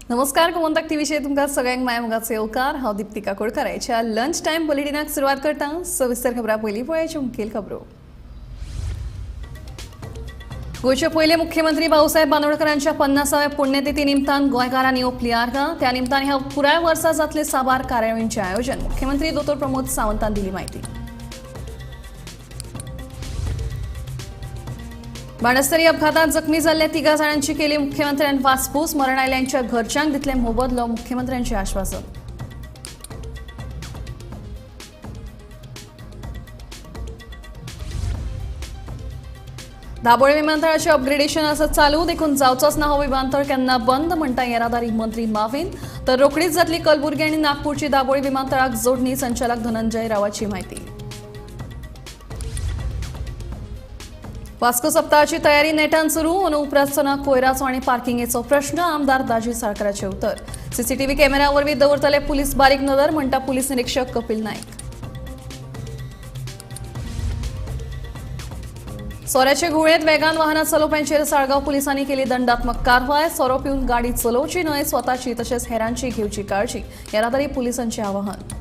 नमस्कार गोमंतक टी विषयी तुमकां सगळ्यांक माय मोगाचो येवकार। हांव दीप्तिका कोळकाराच्या लंच टायम बुलेटिनाक सुरवात करता। सविस्तर खबरां पयलीं पळोवया मुखेल खबरो। गोंयचे पयले मुख्यमंत्री भाऊसाहेब बांदोडकरांच्या 50व्या पुण्यतिथी निमतान गोंयकारांनी ओंपली आर्गां। त्या निमतान ह्या पुराय वर्सा जातले साबार कार्यावळींचें आयोजन मुख्यमंत्री दोतोर प्रमोद सावंतान दिली माहिती। बाणस्तारी अपघातात जखमी जाल्ल्या 3 जाणांची केली मुख्यमंत्र्यांनी वासपूस। मरण आयल्ल्यांच्या घरच्यांक दितले मोबदलो मुख्यमंत्र्यांचे आश्वासन। दाबोळे विमानतळाचे अपग्रेडेशन आसा चालू, देखून जावचोच ना हो विमानतळ केन्ना बंद म्हणटा येरादारी मंत्री माविन। तर रोखडीच जातली कलबुर्गी आनी नागपूरची दाबोळे विमानतळाक जोडणी, संचालक धनंजय रावाची माहिती। वास्को सप्ताहाची तयारी नेटान सुरू, अंदू उपरासतना कोयराचो आनी पार्किंगेचो प्रश्न। आमदार दाजी साळकाराचे उतर। सीसीटीव्ही कॅमेरा वरवीं दवरतले पुलीस बारीक नदर म्हणटा पुलीस निरीक्षक कपिल नायक। सोऱ्याचे घुळेंत वेगान वाहनां चलोवप्यांचेर साळगांव पुलिसांनी केली दंडात्मक कारवाय। सोरो पिवन गाडी चलोवची न्हय, स्वताची तशेंच हेरांची घेवची काळजी, येरादारी पुलिसांचें आवाहन।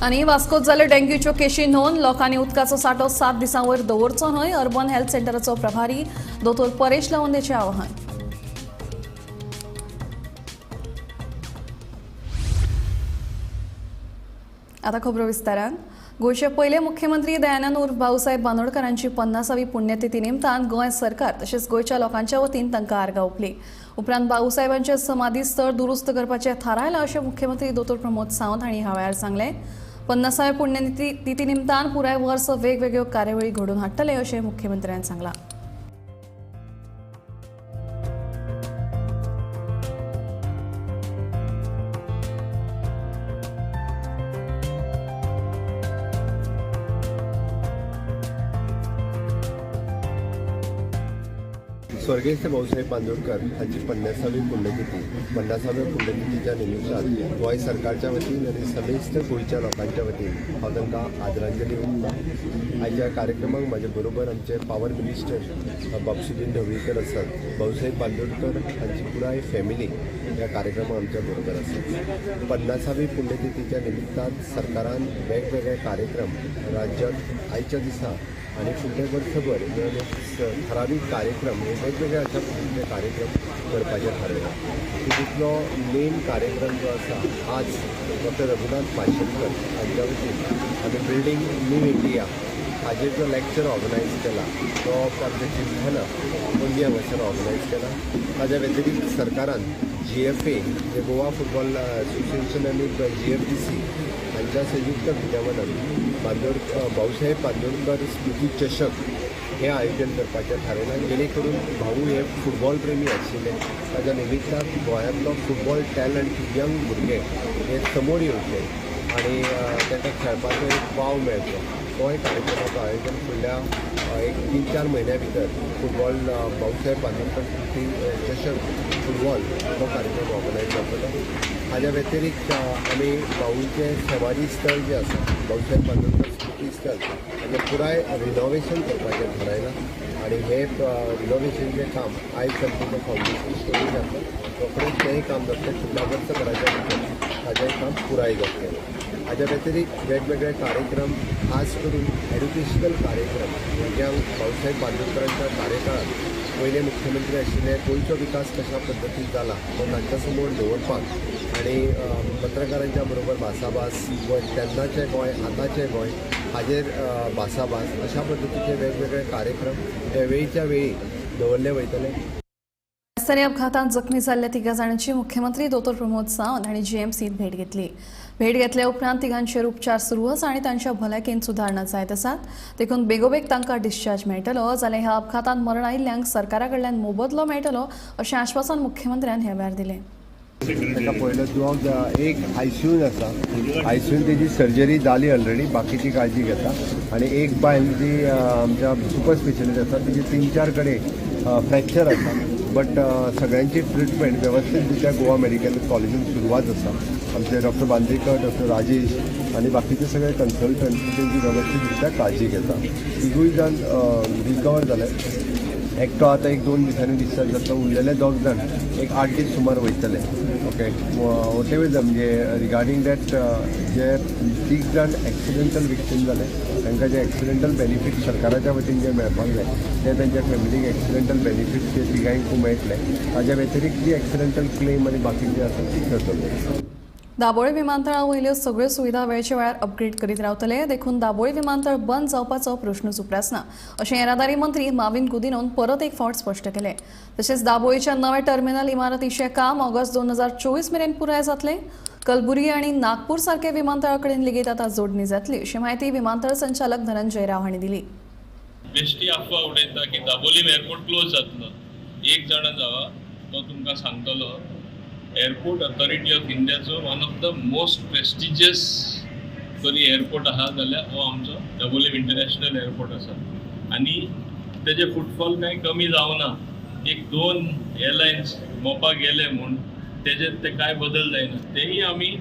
आनी वास्कोत जाल्यो डेंग्यूच्यो केशी नोंद, लोकांनी उदकाचो सांठो 7 दिसां वयर दवरचो न्हय, अर्बन हेल्थ सेंटराचो प्रभारी दोतोर परेश लवंदेचें आवाहन। आता खबरो विस्तारान। गोंयचे पयले मुख्यमंत्री दयानंद उर्फ भाऊसाहेब बांदोडकरांची 50वी पुण्यतिथी निमतान गोंय सरकार तशेंच गोंयच्या लोकांच्या वतीन तांकां आर्गां ओंपली। उपरांत भाऊसाहेबांचें समाधी स्थळ दुरुस्त करपाचें थारायलां अशें मुख्यमंत्री दोतोर प्रमोद सावंत हांणी ह्या वेळार सांगलें। 50व्या पुण्यतिथी निमतान पुराय वर्स वेगवेगळ्यो कार्यावळी घडोवन हाडटले अशें मुख्यमंत्र्यांनी सांगलां। स्वर्गीय भाऊसाहेब बांदोडकर हांची 50वी पुण्यतिथी 50व्या पुण्यतिथीच्या निमित्तान गोंय सरकारच्या वतीन आनी समेस्त गोंयच्या लोकांच्या वतीन हांव तांकां आदरांजली ओंपतां। आयच्या कार्यक्रमाक म्हाजे बरोबर आमचे पावर मिनिस्टर बापशेजी ढवळीकर आसात। भाऊसाहेब बांदोडकर हांची पुराय फॅमिली ह्या कार्यक्रमाक आमच्या बरोबर आसा। 50वी पुण्यतिथीच्या निमित्तान सरकारान वेगवेगळे कार्यक्रम राज्यात आयच्या दिसा आणि फुडले वर्सभर ठरावीक कार्यक्रम हे वेगवेगळे अशा पद्धतीचे कार्यक्रम करपाचे थारायला। तितूंतलो मेन कार्यक्रम जो आसा आज डॉक्टर रघुनाथ पाशेलकर हांच्या वतीन आमी बिल्डींग न्यू इंडिया हाजेर जो लेक्चर ऑर्गनायज केला तो आमच्या जिल्ह्याना पणजी हांगासर ऑर्गनायज केला। ताज्या व्यतिरिक्त सरकारान GFA जे गोवा फुटबॉल असोसिएशन आनी GFTC हांच्या संयुक्त विद्यमानान भाऊसाहेब बांदोडकर स्मृती चषक हे आयोजन करपाचें थारायलां, जेणे करून भाऊ हे फुटबॉल प्रेमी आशिल्ले। ताज्या निमित्तान गोंयांतलो फुटबॉल टॅलंट यंग भुरगे हे समोर येवचे आनी तांकां खेळपाचो एक वाव मेळचो। तो एक कार्यक्रमाचो आयोजन फुडल्या एक 3-4 म्हयन्या भितर फुटबॉल भाऊसाहेब बांदोडकर स्मृती चषक फुटबॉल तो कार्यक्रम ऑर्गनायज जातलो। हाज्या व्यतिरिक्त आमी भाऊचें समाधी स्थळ जें आसा भाऊसाहेब बांदोडकर स्मृती स्थळ हाजें पुराय रिनोवेशन करपाचें थारायलां आनी हे रिनोवेशनचें काम आयज संपूर्ण फावंडेशन स्टोरी जाता। रोखडेंच तेंय काम जातलें फुडल्या वर्सभराच्या भितर हाजें काम पुराय जातलें। हाज्या व्यतिरिक्त वेगवेगळे कार्यक्रम खास करून एड्युकेशनल कार्यक्रम ज्या भाऊसाहेब बांदोडकरांच्या कार्यकाळात पयले मुख्यमंत्री आशिल्ले गोंयचो विकास कशा पद्दतीन जाला तो तांच्या समोर दवरपाक आनी पत्रकारांच्या बरोबर भासाभास व तेन्नाचें गोंय आतांचें गोंय हाजेर भासाभास अशा पद्दतीचे वेगवेगळे कार्यक्रम हे वेळीच्या वेळी दवरले वयतले। बाणस्तारी अपघातात जखमी जाल्ल्या 3 जाणांची मुख्यमंत्री दोतोर प्रमोद सावंत हांणी GMCत भेट घेतली। भेट घेतल्या उपरांत 3गांचेर उपचार सुरू आसा आनी तांच्या भलायकेंत सुदारणा जायत आसात, देखून बेगोबेग तांकां डिस्चार्ज मेळटलो। जाल्यार ह्या अपघातांत मरण आयिल्ल्यांक सरकारा कडल्यान मोबदलो मेळटलो अशें आश्वासन मुख्यमंत्र्यान ह्या वेळार दिलें। ताका पयलो दुआक एक ICUन आसा, ICUन तेजी सर्जरी जाली ऑलरेडी, बाकीची काळजी घेता आनी एक बायल जी आमच्या सुपर स्पेशलिस्ट आसा तिजी 3-4 कडेन फ्रॅक्चर आसा, बट सगळ्यांची ट्रिटमेंट व्यवस्थितरित्या गोवा मेडिकल कॉलेजीन सुरवात आसा। आमचे डॉक्टर बांद्रेकर, डॉक्टर राजेश आणि बाकीचे सगळे कन्सल्टंट त्यांची व्यवस्थितरित्या काळजी घेता। तिगूय जाण रिकवर जाले एकटो आतां 1-2 दिसांनी डिस्चार्ज जातलो, उरलेले 2 जाण एक 8 दीस सुमार वयतले. ओके, वॉटेवर म्हणजे रिगार्डींग दॅट जे 3 जाण एक्सिडेंटल विक्टीम जाले तांकां जे एक्सिडेंटल बेनिफीट सरकाराच्या वतीन जे मेळपाक जाय ते तांच्या फॅमिलीक एक्सिडेंटल बेनिफीट ते तिगांयकू मेळटले. ताज्या व्यतिरिक्त जी एक्सिडेंटल क्लेम आनी बाकी जी आसा ती करतले. दाबोळे विमानतळा वयल्यो सगळ्यो सुविधा वेळचे वेळार अपग्रेड करीत रावतले. देखून दाबोळे विमानतळ बंद जावपाचो प्रश्नच उप्रासना अशें येरादारी मंत्री माविन गुदिनोन परत एक फावट स्पश्ट केलें. तशेंच दाबोळेच्या नवे टर्मिनल इमारतीचें काम ऑगस्ट 2024 मेरेन पुराय जातलें. कलबुर्गी आनी नागपूर सारखे विमानतळा कडेन लेगीत आतां जोडणी जातली अशी माहिती विमानतळ संचालक धनंजय राव हांणी दिली. बेश्टी अफवा उडयता की दाबोलीम एअरपोर्ट क्लोज जातलो. एक जाणा जावा तो तुमकां सांगतलो. एअरपोर्ट अथॉरिटी ऑफ इंडियाचो one of the most prestigious जरी एअरपोर्ट आहा जाल्यार हो आमचो दाबोलीम इंटरनॅशनल एअरपोर्ट आसा आनी तेजे फुटफॉल कांय कमी जावना. 1-2 एअरलायन्स मोपाक गेले म्हूण ते कांय बदल जायना. तेही आमी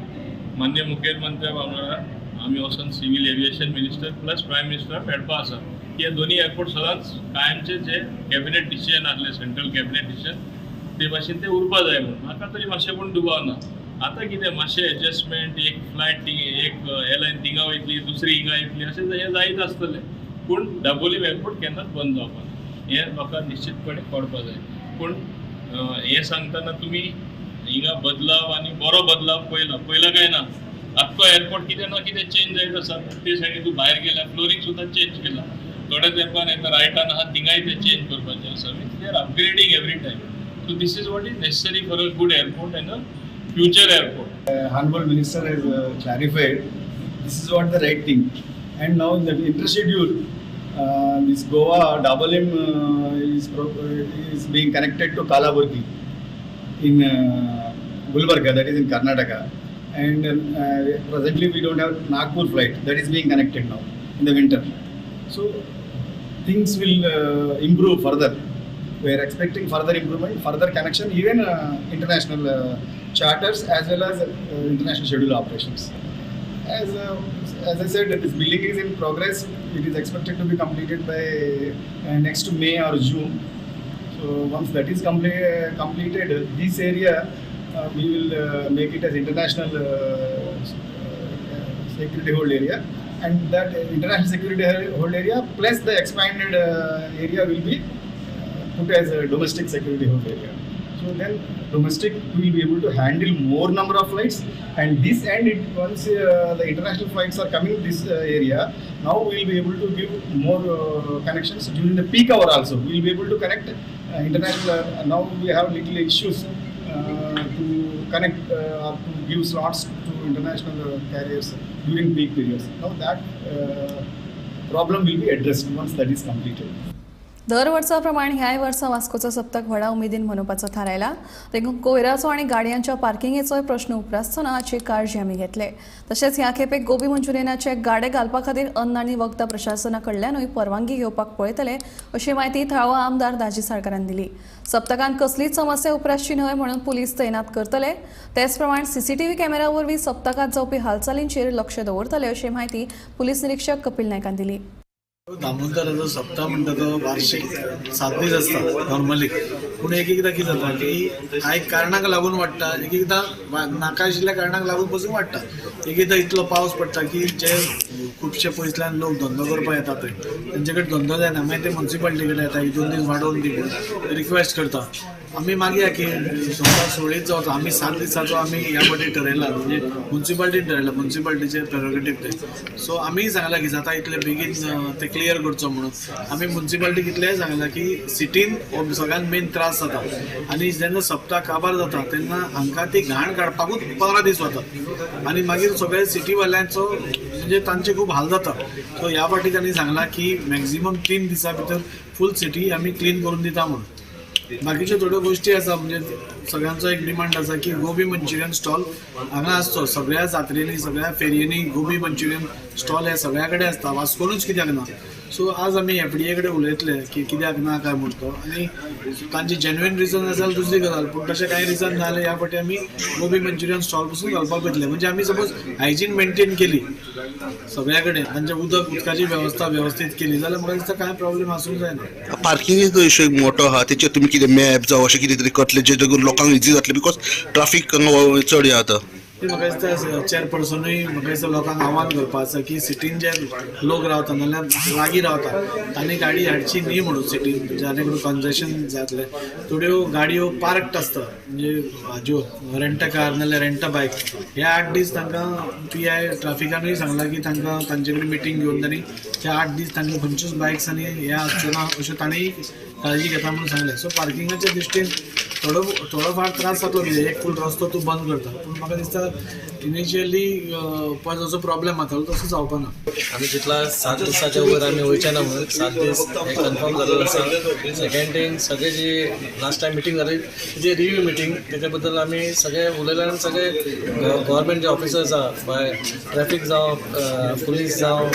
माननीय मुखेलमंत्र्या वांगडा आमी वचून civil aviation minister plus prime मिनिस्टराक मेळपा आसा की हे दोन्ही एअरपोर्ट सदांच कायमचे जे कॅबिनेट डिसिजन आसले सेंट्रल कॅबिनेट डिसिजन ते भाशेन ते उरपा जाय म्हणून. म्हाका तरी मातशें पूण दुबाव ना. आतां कितें मातशें एडजस्टमेंट एक फ्लायट एक एअरलायन थिंगा वयतली दुसरी हिंगा येतली अशें हें जायत आसतलें. पूण दाबोलीम एअरपोर्ट केन्नाच बंद जावपा ना हें म्हाका निश्चितपणे कळपा जाय. पूण हें सांगतना तुमी हिंगा बदलाव आनी बरो बदलाव पयला काय ना. आख्खो एअरपोर्ट कितें ना कितें चेंज जायत आसा. ते सायडीन तूं भायर गेल्यार फ्लोरींग सुद्दां चेंज केलां. थोड्या तेंपान येता रायटान आहा थिंगाय ते चेंज करपाचें आसा. They are upgrading every time. So this is what is necessary for a good airport and a future airport. Honorable Minister has clarified this is what the right thing. And now in the interschedule, this Goa Dabolim is being connected to Kalaburgi in Gulbarga, that is in Karnataka. And presently we don't have Nagpur flight that is being connected now in the winter. So things will improve further. We are expecting further improvement, further connection, even international charters as well as international schedule operations. As I said, this building is in progress. It is expected to be completed by next May or June. So once that is completed, this area we will make it as international security hold area, and that international security hold area plus the expanded area will be put as a domestic security hold area. So then domestic will be able to handle more number of flights, and this end once the international flights are coming this area, now we will be able to give more connections during the peak hour also. We will be able to connect international. Now we have little issues to connect or to give slots to international carriers during peak periods. Now that problem will be addressed once that is completed. दर वर्सा प्रमाण ह्याय वर्सा वास्कोचो सप्तक व्हडा उमेदीन मनोवपाचो थारायला. देखून कोयराचो आनी गाडयांच्या पार्किंगेचोय प्रश्न उप्रासतना हाची काळजी आमी घेतले. तशेंच ह्या खेपेक गोबी मंचुरियनाचे गाडे घालपा खातीर अन्न आनी वखदां प्रशासना कडल्यानूय परवानगी घेवपाक पळयतले अशी माहिती थळावो आमदार दाजी साळकारान दिली. सप्तकांत कसलीच समस्या उप्रासची न्हय म्हणून पुलीस तैनात करतले. तेच प्रमाण सीसीटीव्ही कॅमेरा वरवीं सप्तकांत जावपी हालचालींचेर लक्ष दवरतले अशी माहिती पुलीस निरीक्षक कपिल नायकान दिली. दामोदराचो सप्ताह म्हणटा तो वार्षिक 7 दीस आसता नॉर्मली. पूण एक एकदां कितें जाता की कांय कारणाक लागून वाडटा, एक एकदां नाका आशिल्ल्या कारणाक लागून पसून वाडटा. एक एकदां इतलो पावस पडटा की जे खुबशे पयसल्यान लोक धंदो करपाक येता थंय तेंचे कडेन धंदो जायना. मागीर ते म्युन्सिपाल्टी कडेन येता 2 दीस वाडोवन दी म्हणून रिक्वेस्ट करता. आमी मागया की समजा सोडीत जावचो. आमी 7 दिसाचो आमी ह्या फावटी ठरयला, म्हणजे म्युन्सिपाल्टीन ठरयला, म्युन्सिपाल्टीचे प्रेरोगेटीव ते. सो आमी सांगला की जाता इतले बेगीन ते क्लियर करचो म्हणून. आमी म्युन्सिपाल्टी कितलेंय सांगला की सिटीन सगळ्यात मेन त्रास जाता आनी जेन्ना सप्ताह काबार जाता तेन्ना हांकां ती घाण काडपाकूच 15 दीस वतात आनी मागीर सगळे सिटीवाल्यांचो म्हणजे तांचे खूब हाल जाता. सो ह्या फावटी तांणी सांगला की मॅक्झिमम 3 दिसां भितर फूल सिटी आमी क्लीन करून दिता म्हणून. बाकीच्यो थोड्यो गोश्टी आसा, म्हणजे सगळ्यांचो एक डिमांड आसा की गोबी मंचुरियन स्टॉल हांगा आसचो. सगळ्या जात्रेनी सगळ्या फेरयेनी गोबी मंचुरियन स्टॉल हे सगळ्या कडेन आसता. वास्कोनूच कित्याक ना. सो आज आमी एफडीए कडेन उलयतले की कित्याक ना काय म्हणून तो, आनी तांची जेन्युइन रिजन आसा दुसरी गजाल, पूण तशें कांय रिजन जालें ह्या फावटी आमी गोबी मंचुरियन स्टॉल पासून घालपाक वयतले. म्हणजे आमी सपोज हायजीन मेंटेन केली सगळ्या कडेन, तांचे उदकाची वेवस्था व्यवस्थीत केली जाल्यार म्हाका दिसता कांय प्रॉब्लेम आसूंक जायना. पार्किंग इशू एक मोठो आहा, तेचेर तुमी कितें मॅप जावं अशें कितें तरी करतले जे लोकांक इजी जातले, बिकॉज ट्राफीक हांगा चड हे जाता. ते म्हाका दिसता चेअरपर्सनूय म्हाका दिसता लोकांक आव्हान करपाक आसा की सिटीन जे लोक रावता नाल्यार लागीं रावता तांणी गाडी हाडची न्ही म्हणून सिटीन, जाणे करून कंजेशन जातलें. थोड्यो गाडयो पार्क्ड आसता, म्हणजे हाज्यो रेंट कार नाल्यार रेंट बायक, हे 8 दीस तांकां PI ट्राफिकानूय सांगलां की तांकां तांचे कडेन मिटींग घेवन तांणी ते 8 दीस तांकां खंयच्योच बायक्स आनी हे आसच्यो ना अश्यो तांणी काळजी घेता म्हणून सांगलें. सो पार्किंगाच्या दृश्टीन थोडोफार त्रास जातलो, म्हणजे एक फूल रस्तो तूं बंद करता, पूण म्हाका दिसता इनिशियली पळय जसो प्रॉब्लेम जातालो तसो जावपा ना. आमी चिंतला 7 दिसाच्या वयर आमी वयचे ना म्हणून 7 दीस हे कन्फर्म जाल्लो आसा. सेकंड थिंग सगळे जी लास्ट टायम मिटींग जाली तेजे रिव्यू मिटींग, तेजे बद्दल आमी सगळे उलयले आनी सगळे गव्हर्मेंट जे ऑफिसर्स आसा बाय ट्रॅफिक जावं पुलीस जावं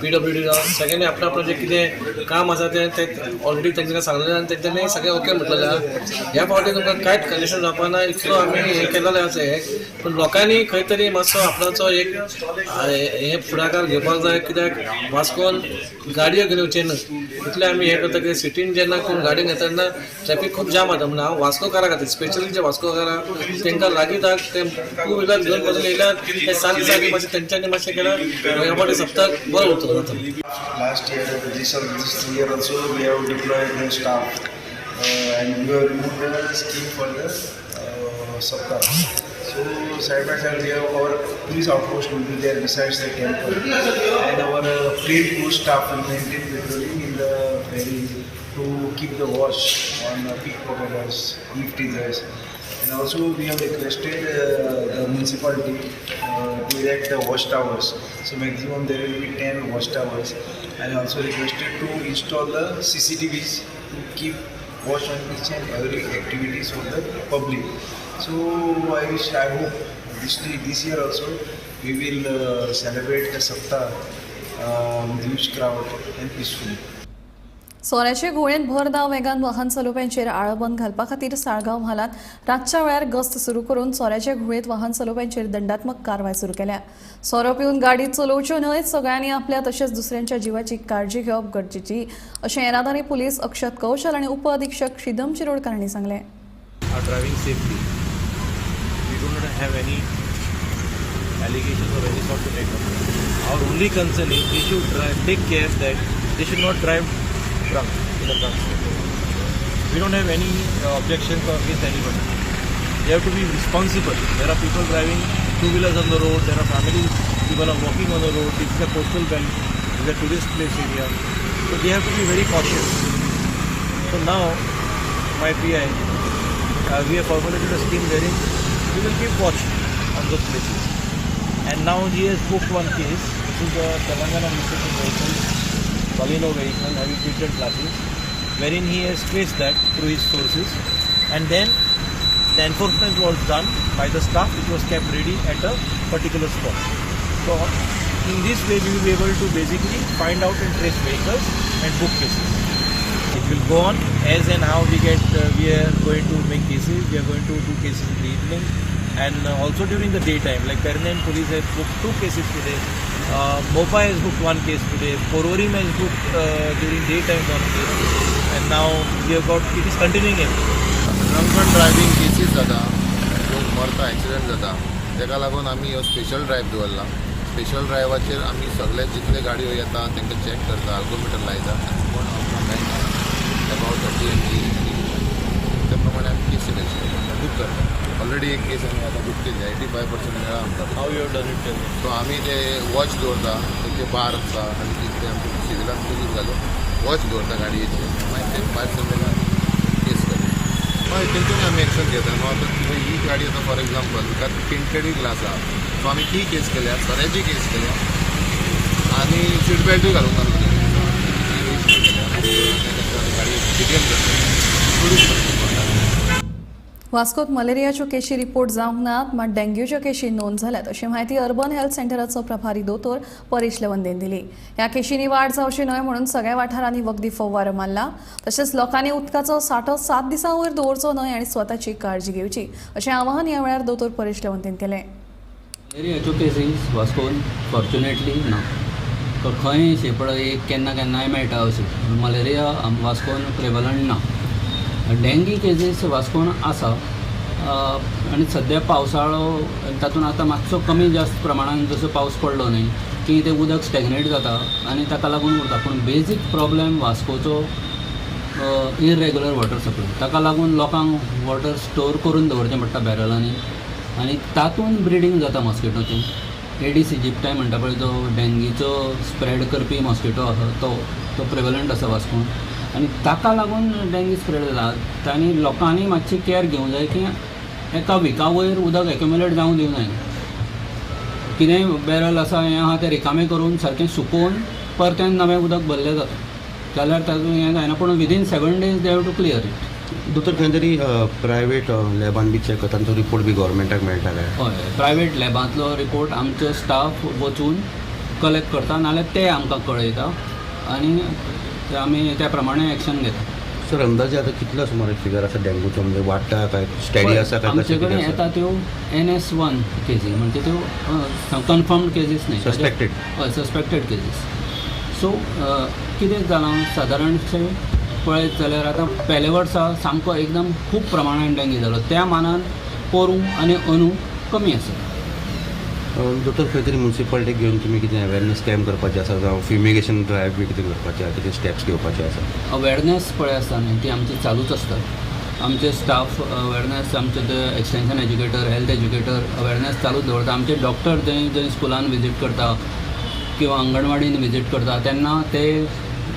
PWD जावं सगळ्यांनी आपणें आपणें जें कितें काम आसा तें ऑलरेडी तांकां सांगलेलें आनी तेंच्यांनी सगळें ओके म्हटलेलें आहा. ह्या फावटी तुमकां कांयच कंडिशन जावपा ना, इतलो आमी हें केलेलें आसा हें, पूण लोकांनी खंय तरी मातसो आपणाचो एक हे फुडाकार घेवपाक जाय, कित्याक वास्कोन गाडयो घेवन येवचे न्हय. इतलें आमी हें करता की सिटीन जेन्ना कोण गाडी घेता तेन्ना ट्रॅफीक खूब जाम जाता. म्हणून हांव वास्कोकारा खातीर स्पेशली जे वास्कोकारा तांकां लागीं ते 2 व्हिलर घेवन पासून येयल्यार ते 7 दिसांनी मातशें तेंच्यांनी मातशें केल्यार ह्या फावटी सप्तक बरो उरतलो जाता. Last year, this year also, we have deployed new staff and we have removed the scheme for the Saptah. So side by side, we have our police outpost will be there besides the temple, and our paid post staff will maintain patrolling in the ferry to keep the watch on pickpocketers, thief teasers. And also we have requested the municipality to erect the watch towers. So maximum there will be 10 watch towers. And also requested to install the CCTVs to keep watch on each and every activities for the public. So I hope this year also we will celebrate the Saptah with huge crowd and peacefully. सोऱ्याचे घुवळेंत भर धांव वेगान वाहन चलोवप्यांचेर आळाबंद घालपा खातीर साळगांव म्हालांत रातच्या वेळार गस्त सुरू करून सोऱ्याचे घुवळेंत वाहन चलोवप्यांचेर दंडात्मक कारवाय सुरू केल्या. सोरो पिवन गाडी चलोवच्यो न्हय, सगळ्यांनी आपल्या तशेंच दुसऱ्यांच्या जिवाची काळजी घेवप गरजेची अशें येरादारी पुलीस अक्षत कौशल आनी उप अधीक्षक श्रीदम शिरोडकार हांणी सांगलें. Driving safely. We do not have any allegations or any sort to take up. Our only concern is they should take care that they should not drive drunk in a drunk state. We don't have any objections against anybody. They have to be responsible. There are people driving two-wheelers on the road. There are families, people are walking on the road. This is a coastal belt. This is a tourist place area. So they have to be very cautious. So now, my PI, we have formulated a scheme wherein we will keep watch on those places. And now he has booked one case. This is a Telangana municipal vehicle, Baleno vehicle having fitted glasses, wherein he has traced that through his sources. And then the enforcement was done by the staff, which was kept ready at a particular spot. So in this way we will be able to basically find out and trace vehicles and book cases. It will go on as and how we are going to make cases. We are going to do cases in the evening and also during the daytime. Like Permanent Police has booked 2 cases today. Mopa has booked 1 case today. Pororim has booked during daytime 1 case. And now we have got, it is continuing every day. Drunk end driving cases जाता, लोक मरता, accident जाता. ताका लागून आमी हो special drive दवरला. Special ड्रायव्हाचेर आमी सगळे जितले गाडयो येता तांकां चॅक करता, अल्गोमिटर लायता आनी कोण मेळटा अबाउट 30 MG त्या प्रमाणे आमी केसी बूक करता. ऑलरेडी एक केस आमी आतां बूक केली, 85% मेळ्ळा आमकां. How you have done it? Tell me. So आमी ते वॉच दवरता, ते बार आसता आनी तितले आमचे सिविलान पुलीस घालून वॉच दवरता गाडयेचेर, मागीर ते भायर सरलेल्यान केस करता. हय, तेंच्यांनी आमी एक्शन घेता. न्हू आतां ही गाडी आतां फॉर एक्झाम्पल तुका टिंटेडूय ग्लास आहा, सो आमी ती केस केल्या, सोऱ्याची केस केल्या आनी सीट बेल्टूय घालूंक घालून गाडी डिटेन करता. वास्कोत मलेरियाच्यो केशी रिपोर्ट जावंक नात मात डेंग्यूच्यो केशी नोंद जाल्यात अशी माहिती अर्बन हेल्थ सेंटराचो प्रभारी दोतोर परेश लवंदेन दिली. ह्या केशींनी वाड जावची न्हय म्हणून सगळ्या वाठारांनी वखदी फवारो मारला. तशेंच लोकांनी उदकाचो सांठो 7 दिसां वयर दवरचो न्हय आनी स्वताची काळजी घेवची अशें आवाहन ह्या वेळार दोतोर परेश लवंदेन केलें. मलेरियाच्यो केसीस वास्कोन फॉर्च्युनेटली ना. तो खंय शेपड एक केन्ना केन्नाय मेळटा अशें. मलेरिया वास्कोन प्रेवलंट ना. डेंगी केसीस वास्कोन आसा आनी सद्या पावसाळो तातूंत आतां मातसो कमी जास्त प्रमाणान जसो पावस पडलो न्ही की तें उदक स्टॅग्नेट जाता आनी ताका लागून उरता. पूण बेजीक प्रॉब्लेम वास्कोचो इरेग्युलर वॉटर सप्लाय. ताका लागून लोकांक वॉटर स्टोर करून दवरचें पडटा बॅरलांनी आनी तातूंत ब्रिडींग जाता मॉस्किटोचें. एडीस इजिप्टाय म्हणटा पळय जो डेंगीचो स्प्रेड करपी मॉस्किटो आसा तो प्रेवलंट आसा वास्कोन आनी ताका लागून डेंगी स्प्रेड जाता. आनी लोकांनी मातशी केअर घेवंक जाय की एका विका वयर उदक एक्युमुलेट जावंक दिवं जायना. कितेंय बॅरल आसा हें आहा तें रिकामें करून सारकें सुकोवन परतें नवें उदक भरलें जाता जाल्यार तातूंत हें जायना. पूण within 7 days they have to clear it. दोतोर खंय तरी प्रायवेट लॅबान बी चॅक करता तो रिपोर्ट बी गव्हर्मेंटाक मेळटा काय? हय, प्रायवेट लॅबांतलो रिपोर्ट आमचो स्टाफ वचून कलेक्ट करता नाल्यार ते आमकां कळयता आनी आमी त्या प्रमाणे एक्शन घेता. सर अंदाजे आतां कितलो सुमार फिगर आसा डेंगूचो म्हणजे वाडटा काय स्टेडी आसा काय? आमचे कडेन येता त्यो NS1 केसी म्हणजे त्यो कन्फर्म्ड केसीस न्ही. सस्पेक्टेड. हय, सस्पेक्टेड केसीस. सो कितें जालां सादारणशें पळयत जाल्यार आतां पेले वर्सा सामको एकदम खूब प्रमाणान डेंगी जालो त्या मानान पोरूं आनी अंदू कमी आसा. दोतोर खंय तरी म्युनिसिपालिटीक घेवन तुमी कितें अवेरनेस कॅम्प करपाचें आसा जावं फ्युमिगेशन ड्रायव्ह बी कितें करपाचें आसा कितें स्टेप्स घेवपाचे आसा? अवेरनेस पळय आसता न्ही ती आमची चालूच आसता. आमचे स्टाफ अवेरनेस आमचे ते extension educator health educator awareness चालूच दवरता. आमचे डॉक्टर जंय स्कुलान विजीट करता किंवा अंगणवाडीन विजीट करता तेन्ना ते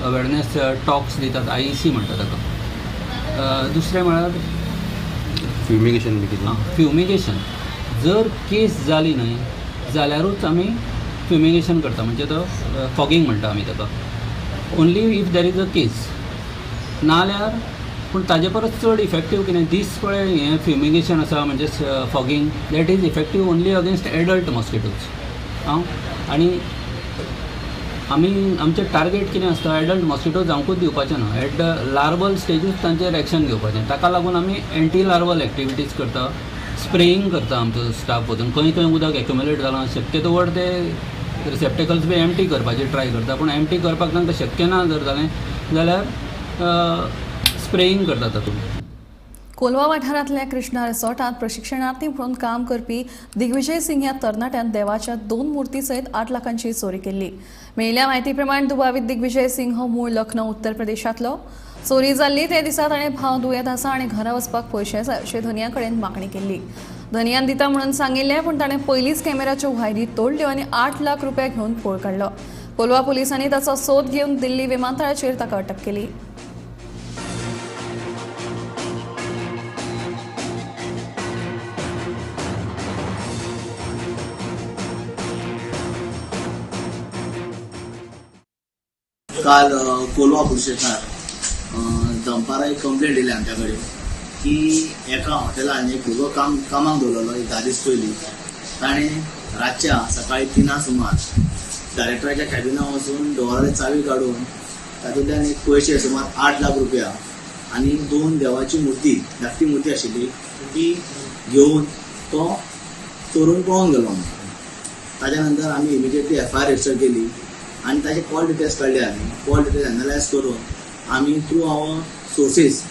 अवेरनेस टॉक्स दितात. IEC म्हणटा ताका. दुसरें म्हळ्यार फ्युमिगेशन बी कितें? फ्युमिगेशन जर केस जाली न्हय जाल्यारूच आमी फ्युमिगेशन करता म्हणजे तो फॉगिंग म्हणटा आमी ताका. Only if there is a case नाल्यार. पूण ताजे परस चड इफेक्टीव कितें दीस पळय हें फ्युमिगेशन आसा म्हणजे fogging that is effective only against adult mosquitoes. आनी आमी आमचें टार्गेट कितें आसता एडल्ट मॉस्किटो जावंकूच दिवपाचें ना. एट द लार्वल स्टेजूच तांचेर एक्शन घेवपाचें. ताका लागून आमी एंटी लार्वल एक्टिविटीज करता. स्प्रेईंग करता आमचो स्टाफ वचून खंय खंय उदक एक्युमुलेट जालां शक्य तो ते रिसेप्टिकल्स बी एम्प्टी करपाची ट्राय करता. पूण एम्प्टी करपाक तांकां शक्य ना जर जालें जाल्यार स्प्रेईंग करता तातूंत. कोलवा वाठारांतल्या कृष्णा रिसॉर्टांत प्रशिक्षणार्थी म्हणून काम करपी दिग्विजय सिंग ह्या तरणाट्यान देवाच्या 2 मुर्ती सयत 8 लाखांची चोरी केल्ली. मेळिल्ल्या म्हायती प्रमाण दुबावीत दिग्विजय सिंग हो मूळ लखनौ उत्तर प्रदेशांतलो. चोरी जाल्ली ते दिसा ताणें भाव दुयेंत आसा आनी घरा वचपाक पयशे जाय अशें धनया कडेन मागणी केल्ली. धनयान दिता म्हणून सांगिल्लें पूण ताणें पयलींच कॅमेराच्यो वायरी तोडल्यो आनी 8 लाख रुपया घेवन पळ काडलो. कोलवा पुलिसांनी ताचो सोद घेवन दिल्ली विमानतळाचेर ताका अटक केली. काल कोलवा पुलीस स्टेशनार दनपारां एक कंप्लेंट दिली आमच्या कडेन की एका हॉटेलान एक भुरगो कामाक दवरलेलो एक 10 दीस पयलीं ताणें रातच्या सकाळीं 3 सुमार डायरेक्टराच्या कॅबिनात वचून डोराची चावी काडून तातूंतल्यान एक पयशे सुमार 8 लाख रुपया आनी 2 देवाची मुर्ती धाकटी मुर्ती आशिल्ली ती घेवन तो चोरून पळोवन गेलो. ताच्या नंतर आमी इमिजिएटली FIR रजिस्टर केली आनी ताचे कॉल डिटेल्स काडले. आमी कॉल डिटेल्स एनालायज करून आमी थ्रू आवर सोर्सीस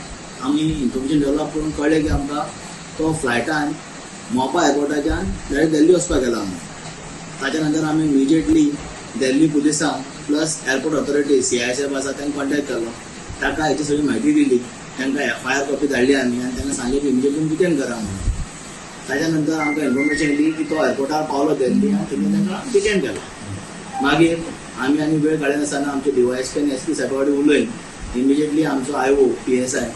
आमी इन्फॉर्मेशन डेवलप करून कळ्ळें की आमकां तो फ्लायटान मोपा एअरपोर्टाच्यान डायरेक्ट दिल्ली वचपाक गेलो. ताच्या नंतर आमी इमिजिएटली दिल्ली पुलिसांक प्लस एअरपोर्ट ऑथॉरिटी CISF आसा तांकां कॉन्टॅक्ट केलो. ताका हेची सगळी म्हायती दिली. तांकां FIR कॉपी धाडली आमी आनी तांकां सांगलें की इमिजिएटली डिटेन करा म्हणून. ताच्या नंतर आमकां इन्फॉर्मेशन दिली की तो एअरपोर्टार पावलो दिल्ली आनी थंय तांकां डिटेन केलो. मागीर आमी वेळ काडनासतना आमचे DYSP आनी SP साहेबा कडेन उलयन इमिजिएटली आमचो IO PSI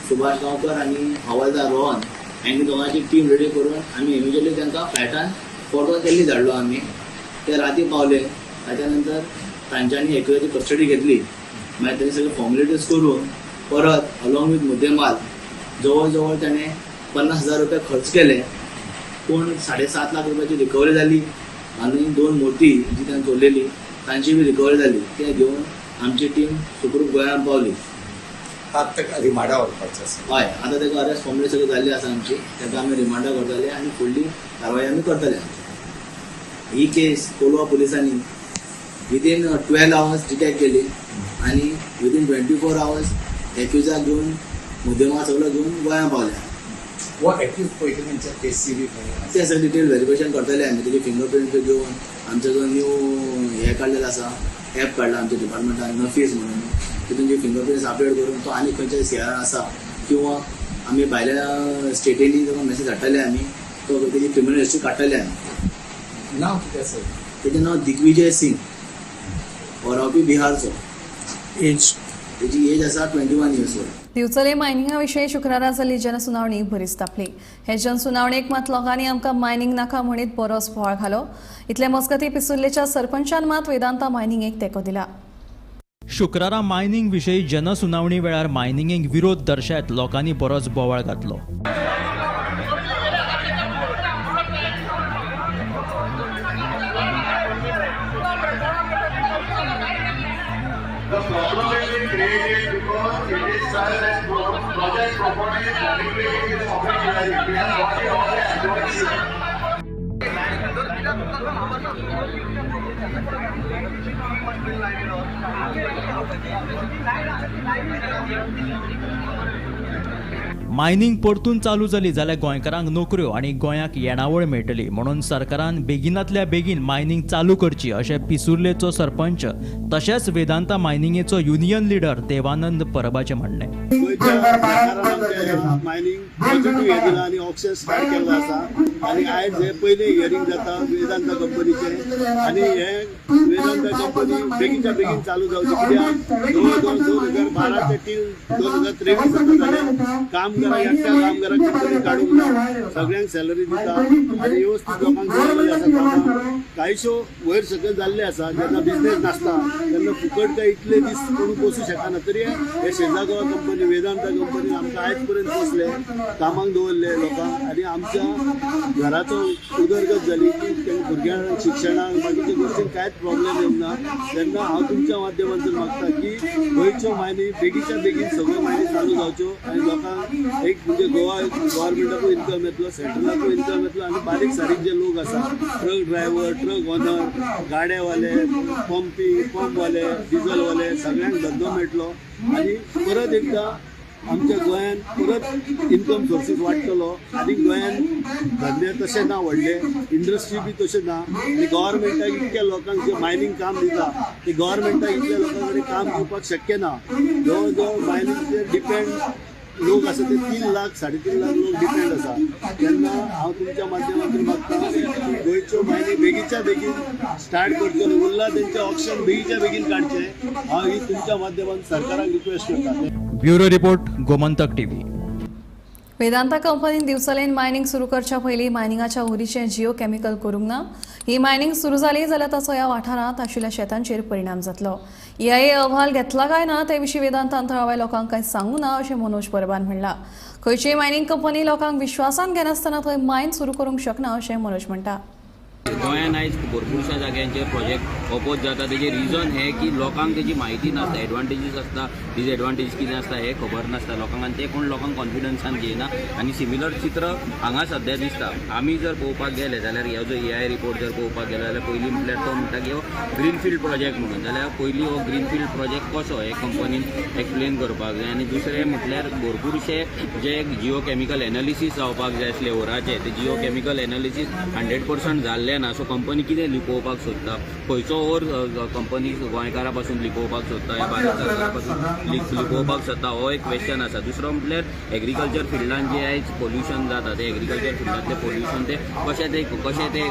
सुभाष गांवकर आनी हवालदार रोहन हांणी दोगांची टीम रेडी करून आमी इमिजिएटली तांकां फ्लायटान फोटो दिल्ली धाडलो. आमी ते राती पावले. ताच्या नंतर तांच्यांनी एकवेळची कस्टडी घेतली. मागीर तांणी सगळे फॉर्मेलिटीज करून परत अलॉंग वीथ मुद्देमाल जवळ जवळ ताणें 50,000 रुपये खर्च केले, पूण 7.5 लाख रुपयाची रिकवरी जाली आनी 2 मोठी जी तांणी चोरलेली तांची बी रिकवरी जाली. ते घेवन आमची टीम सुखरूप गोंयांत पावली. ताका रिमांडा व्हरपाचो आसा. हय, आतां ताका अरेस्ट फॉर्मली सगळी जाल्ली आसा आमची. ताका आमी रिमांडा करतले आनी फुडली कारवाय आमी करतले. ही केस कोलवा पुलिसांनी विदीन 12 hours डिटेक्ट केली आनी विदीन 24 hours एक्युजाक घेवन मुद्देमाल सगळो घेवन गोंयांत पावल्या. वो एक्यूज पयलीं तेंच्या केसी बी ते सगळें डिटेल व्हेरिफिकेशन करतले आमी. तेजे फिंगरप्रिंट घेवन आमचो जो न्यू हे काडलेलो आसा, ॲप काडला आमच्या डिपार्टमेंटान नफीस म्हणून, तितून जे फिंगरप्रिंट्स अपडेट करून तो आनी खंयच्या सिआर आसा किंवा आमी भायल्या स्टेटींनी ताका मॅसेज धाडटले आमी, तो तेजी क्रिमिनल हिस्ट्री काडटले आमी. नांव कितें आसा? तेजें नांव दिग्विजय सिंग, हो रावपी बिहारचो. तेजी एज आसा 21 years old. दिवचले मायनिंगा विशीं शुक्रारा जाल्ली जनसुनावणी बरीच तापली. हे जनसुनावणेक मात लोकांनी आमकां मायनिंग नाका म्हणीत बरोच बोवाळ घालो. इतले मजगतीं पिसुर्लेच्या सरपंचान मात वेदांता मायनिंगेक तेंको दिला. शुक्रारा मायनिंग विशयी जनसुनावणी वेळार मायनिंगेक विरोध दर्शायत लोकांनी बरोच बोवाळ घातलो. The problem has been created because it is such that project property is manipulating this public hearing. We have got it all the advocacy. Mining परतून चालू जाली जाल्यार गोंयकारांक नोकऱ्यो आनी गोंयाक येणावळ मेळटली म्हणून सरकारान बेगिनातल्या बेगीन मायनिंग चालू करची अशें पिसुर्लेचो सरपंच तशेंच वेदांता मायनिंगेचो युनियन लिडर देवानंद परबाचें म्हणणें. मायनिंग पॉझिटिव्ह हे दिला आनी ऑप्शन स्टार्ट केल्लो आसा आनी आयज हे पयलें हियरींग जाता वेदांता कंपनीचें आनी हे वेदांता कंपनी बेगीच्या बेगीन चालू जावची. कित्याक जवळ जवळ 2012 ते 2023 जालें कामगारांक एकट्या कामगारांक कंपनी काडूंक ना, सगळ्यांक सॅलरी दिता आनी व्यवस्थीत लोकांक जाल्लेले आसा कामां. कांयश्यो वयर सकयल जाल्ले आसा. जेन्ना बिजनेस नासता तेन्ना फुकट काय इतले दीस कोण पोसू शकना. तरी हे शेजागोवा कंपनी वेदांता कंपनी आमकां आयज पर्यंत पोसले, कामाक दवरले लोकांक आनी आमच्या घराचो उदरगत जाली की तेंच्या भुरग्यांक शिक्षणाक बाकीच्या गोश्टींक कांयच प्रॉब्लेम येवंक ना. तेन्ना हांव तुमच्या माध्यमांतून मागता की गोंयच्यो मायनी बेगीच्या बेगीन सगळ्यो मायनी चालू जावच्यो आनी लोकांक एक म्हणजे गोवा गव्हर्मेंटाकूय इन्कम येतलो, सेंट्रलाकूय इन्कम येतलो आनी बारीक सारीक जे लोक आसा ट्रक ड्रायव्हर, ट्रक ओनर, गाड्यावाले, पंपवाले, डिझलवाले सगळ्यांक धंदो मेळटलो आनी परत एकदा आमच्या गोंयांत परत इन्कम सोर्सीस वाडटलो आनी गोंयांत धंदे तशे ना व्हडले, इंडस्ट्री बी तशें ना आनी गव्हर्मेंटाक इतक्या लोकांक जे मायनिंग काम दिता ते गव्हर्मेंटाक इतल्या लोकां कडेन काम दिवपाक शक्य ना. जवळ जवळ मायनिंगचेर डिपेंड लोक आसा ते 3 लाख 3.5 लाख लोक डिपेंड आसा. तेन्ना हांव तुमच्या माध्यमांतून मागता गोंयच्यो मायनी बेगीच्या बेगीन स्टार्ट करच्यो, उरला तेंचे ऑप्शन बेगीच्या बेगीन काडचे. हांव ही तुमच्या माध्यमांतून सरकाराक रिक्वेस्ट करता. Bureau report Gomantak TV. Vedanta कंपनीन दिवचलेन मायनिंग सुरू करच्या पयलीं मायनिंगाच्या उरीचें जिओ कॅमिकल करूंक ना. ही मायनिंग सुरू जाली जाल्यार ताचो ह्या वाठारांत आशिल्ल्या शेतांचेर परिणाम जातलो. EIA अहवाल घेतला काय ना ते विशीं वेदांतान थळाव्या लोकांक कांय सांगूं ना अशें मनोज परबान म्हणला. खंयचीय मायनिंग कंपनी लोकांक विश्वासान घेनासतना थंय मायन सुरू करूंक शकना अशें मनोज म्हणटा. गोंयांत आयज भरपूरशा जाग्यांचेर प्रोजेक्ट अपोज जाता. तेजें रिजन हें की लोकांक तेजी म्हायती नासता, एडवांटेजीस आसता, डिसएडवांटेज कितें आसता हें खबर नासता लोकांक आनी तें कोण लोकांक कॉन्फिडन्सान घेयना. आनी सिमिलर चित्र हांगा सद्या दिसता. आमी जर पळोवपाक गेले जाल्यार ह्यो जो EIA रिपोर्ट जर पळोवपाक गेलो जाल्यार पयलीं म्हटल्यार तो म्हणटा की हो ग्रीनफिल्ड प्रोजेक्ट म्हणून. जाल्यार पयलीं हो ग्रीनफिल्ड प्रोजेक्ट कसो हे कंपनीन एक्सप्लेन करपाक जाय. आनी दुसरें म्हटल्यार भरपूरशे जे जिओ कॅमिकल एनालिसीस जावपाक जाय आसले ओराचे, ते जिओ कॅमिकल एनालिसीस 100% जाल्ले ना. सो कंपनी कितें लिपोवपाक सोदता, खंयचो ओर कंपनी गोंयकारा पासून लिपोवपाक सोदता, ह्या भारत सरकारा पासून लिपोवपाक सोदता, हो एक क्वेश्चन आसा. दुसरो म्हटल्यार एग्रीकल्चर फिल्डान जे आयज पोल्युशन जाता ते एग्रीकल्चर फिल्डांतलें पोल्युशन ते कशें ते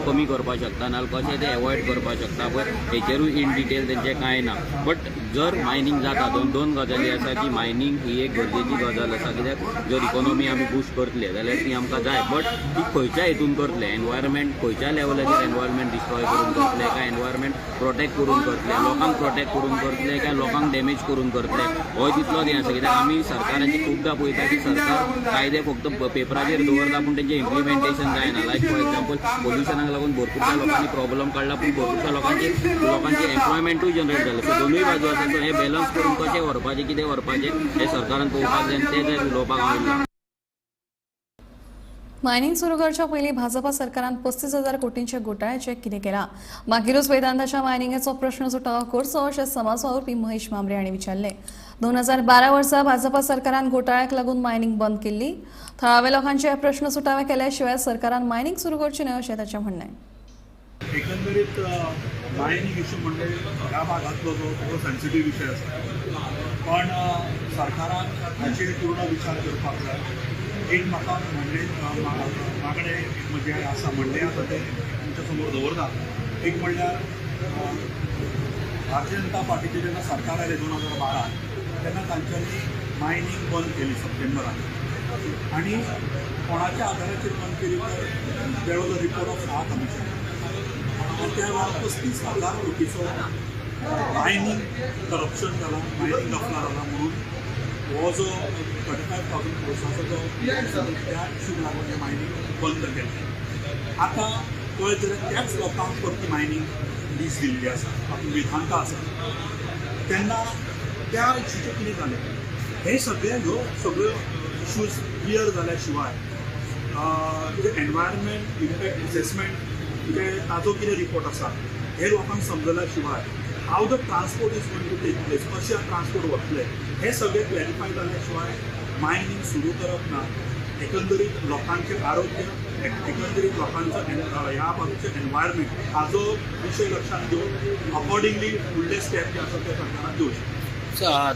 कमी करपाक शकता नाजाल्यार कशें ते एवॉयड करपाक शकता पळय हेचेरूय इन डिटेल तेंचें कांय ना. बट जर मायनींग जाता दोन गजाली आसा की मायनींग ही एक गरजेची गजाल आसा, कित्याक जर इकॉनॉमी आमी बूस्ट करतले जाल्यार ती आमकां जाय, बट ती खंयच्या हितून करतले, एनवायरमेंट खंयच्या लेवलाचेर एनवायरमेंट डिस्ट्रॉय करून करतले काय एनवायरमेंट प्रोटेक्ट करून करतले, लोकांक प्रोटेक्ट करून करतले काय लोकांक डॅमेज करून करतले, हो तितलो हें आसा. कित्याक आमी सरकाराची खूबदां पळयता की सरकार कायदे फक्त पेपराचेर दवरता पूण तेंचें इम्प्लिमेंटेशन जायना. लायक फॉर एग्जांपल पोल्युशनाक लागून भरपूरशा लोकांनी प्रॉब्लम काडला, पूण भरपूरशा लोकांचे एम्प्लॉयमेंटूय जनरेट जालें. सो दोनूय बाजू आसा. सो हें बॅलन्स करून कशें व्हरपाचें, कितें व्हरपाचें हें सरकारान पळोवपाक जाय, तें जाय उलोवपाक आवडला. मायनिंग सुरू करच्या पयलीं भाजपा सरकारान 35,000 कोटींचे घोटाळ्याचे कितें केलां, मागीरूच वेदांताच्या मायनिंगेचो प्रश्न सुटावो करचो अशें समाज वावुरपी महेश मांबरे हांणी विचारलें. 2012 वर्सा भाजपा सरकारान घोटाळ्याक लागून मायनिंग बंद केल्ली. थळाव्या लोकांचे प्रश्न सुटावे केल्या शिवाय सरकारान मायनिंग सुरू करची न्हय अशें ताचें म्हणणें. एकंदरीत मायनिंग इश्यू म्हणजे ह्या भागातलो जो सेन्सिटीव विषय आसा, पण सरकारान हाचेर पूर्ण विचार करपाक जाय. एक म्हाका मागणे म्हणजे आसा म्हणणे आसा ते तुमच्या समोर दवरता. एक म्हणल्यार भारतीय जनता पार्टीचे जेन्ना सरकार आयलें 2012 तेन्ना तांच्यांनी मायनिंग बंद केली सप्टेंबरान, आनी कोणाच्या आधाराचेर बंद केली तर there was a report of सा कमिशन. आणि त्या वेळार 35,000 कोटीचो मायनिंग करप्शन जाला, मायनिंग गफला जाला म्हणून हो जो 35,000 कोर्साचो जो त्या इश्यूक लागून हें मायनिंग बंद केलें. आतां पळयत जाल्यार त्याच लोकांक परती मायनिंग लीज दिल्ली आसा, तातूंत विधांता आसा. तेन्ना त्या इश्यूचें कितें जालें, हे सगळ्यो इश्यूज क्लियर जाल्या शिवाय जे एनवायरमेंट इम्पॅक्ट असेसमेंट ताजो कितें रिपोर्ट आसा हे लोकांक समजल्या शिवाय how the transport is going to take place, कशें ट्रान्सपोर्ट वतले हे सगळें क्लॅरिफाय जाल्या शिवाय मायनिंग सुरू करप ना. एकंदरीत लोकांचें आरोग्य, एकंदरीत लोकांचो ह्या बाजूचें एनवायरमेंट हाजो विशय लक्षांत घेवन अकॉर्डिंगली फुडले स्टेप जे आसा ते सरकारान घेवचे.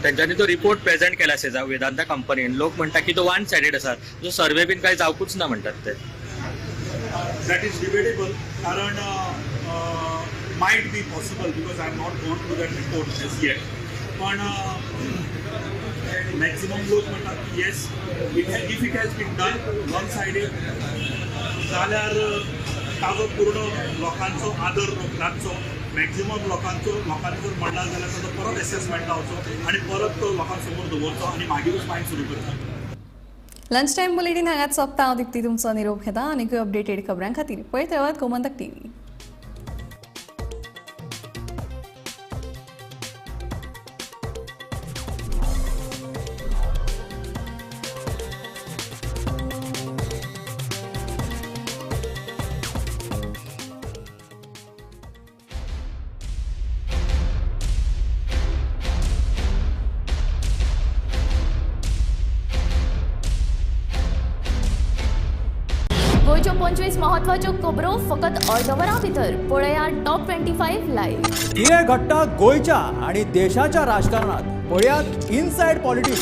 त्यांच्यानी तो रिपोर्ट प्रेझेंट केला सेजा वेदांता कंपनीन. लोक म्हणतात की तो वन सायडेड आसा, जो सर्वे बीन काही जावपूच ना म्हणतात ते. That is debatable. Karan might be possible because I have not gone through that report as yet. But maximum लोक म्हणतात की yes, if it has been done one-sided, जाल्यार ताजो पूर्ण लोकांचो आदर राखचो, मॅक्झिमम लोकांचो जर म्हणला जाल्यार ताजो परत असेसमेंट जावचो आनी परत तो लोकांसमोर दवरचो आनी मागीरूच मायन सुरू करता. लंच टायम बुलेटिन हांगाच सोंपता. हांव दिप्ती तुमचो निरोप घेता. आनीकूय अपडेटेड खबरां खातीर पळयत रावात गोमंतक TV. गोयच्यो 25 महत्वाच्यो खबरो फकत अर्दवरा भितर. पळया टॉप 25 लायव्ह. कितें घडटा गोंयच्या आनी देशाच्या राजकारणात पळयात इनसायड पॉलिटिक्स.